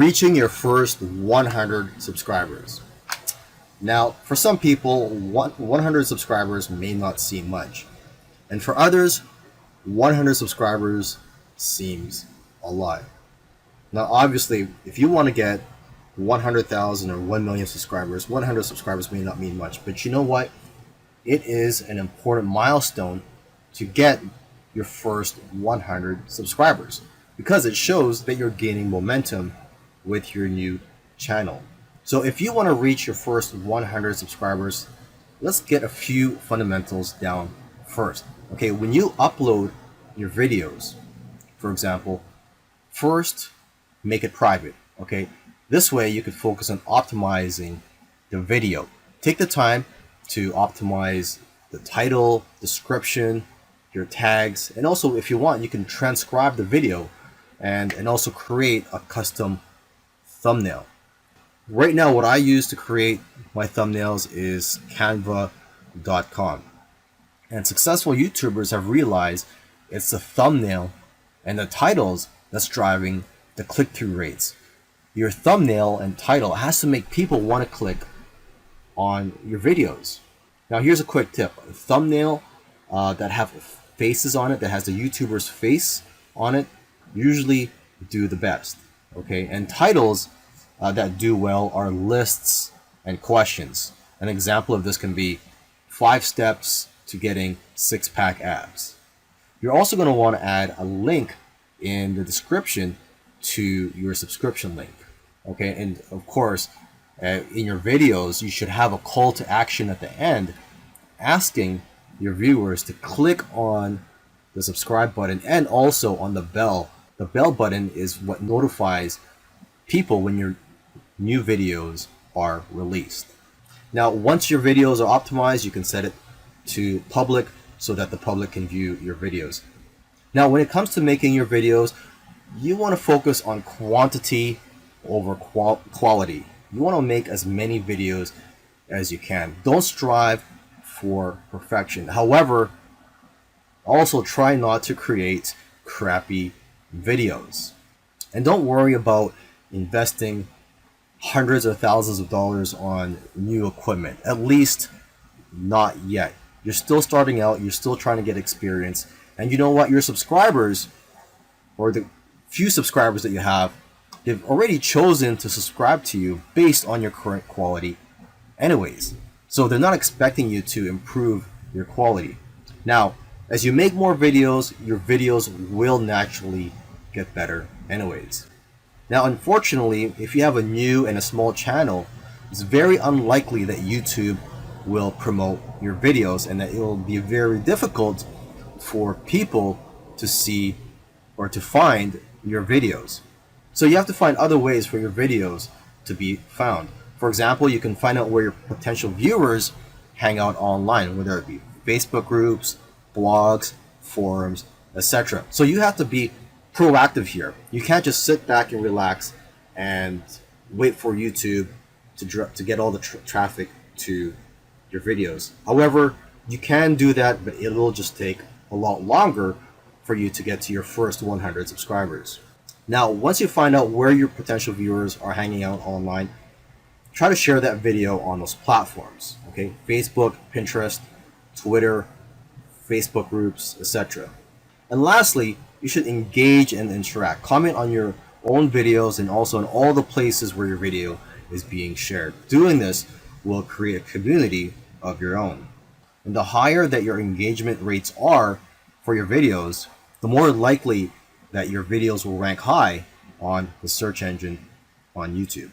reaching your first 100 subscribers. Now, for some people, 100 subscribers may not seem much. And for others, 100 subscribers seems a lot. Now, obviously, if you want to get 100,000 or 1 million subscribers, 100 subscribers may not mean much. But you know what? It is an important milestone to get your first 100 subscribers because it shows that you're gaining momentum with your new channel. So if you want to reach your first 100 subscribers, let's get a few fundamentals down first. Okay, when you upload your videos, for example, first make it private. Okay, this way you could focus on optimizing the video. Take the time to optimize the title, description, your tags, and also if you want, you can transcribe the video and also create a custom thumbnail. Right now, what I use to create my thumbnails is canva.com. And successful YouTubers have realized it's the thumbnail and the titles that's driving the click-through rates. Your thumbnail and title has to make people want to click on your videos. Now, here's a quick tip. A thumbnail that have faces on it, that has the YouTuber's face on it, usually do the best. Okay, and titles that do well are lists and questions. An example of this can be 5 steps to getting 6-pack abs. You're also going to want to add a link in the description to your subscription link. Okay, and of course, in your videos, you should have a call to action at the end asking your viewers to click on the subscribe button and also on the bell. The bell button is what notifies people when your new videos are released. Now, once your videos are optimized, you can set it to public so that the public can view your videos. Now, when it comes to making your videos, you want to focus on quantity over quality. You want to make as many videos as you can. Don't strive for perfection. However, also try not to create crappy videos. And don't worry about investing hundreds or thousands of dollars on new equipment. At least not yet. You're still starting out, you're still trying to get experience. And you know what? Your subscribers, or the few subscribers that you have, they've already chosen to subscribe to you based on your current quality anyways. So they're not expecting you to improve your quality. Now, as you make more videos, your videos will naturally get better anyways. Now, unfortunately, if you have a new and a small channel, it's very unlikely that YouTube will promote your videos and that it will be very difficult for people to see or to find your videos. So you have to find other ways for your videos to be found. For example, you can find out where your potential viewers hang out online, whether it be Facebook groups, blogs, forums, etc. So you have to be proactive here. You can't just sit back and relax and wait for YouTube to get all the traffic to your videos. However, you can do that, but it will just take a lot longer for you to get to your first 100 subscribers. Now, once you find out where your potential viewers are hanging out online, try to share that video on those platforms. Okay, Facebook, Pinterest, Twitter, Facebook groups, etc. And lastly, you should engage and interact. Comment on your own videos and also on all the places where your video is being shared. Doing this will create a community of your own. And the higher that your engagement rates are for your videos, the more likely that your videos will rank high on the search engine on YouTube.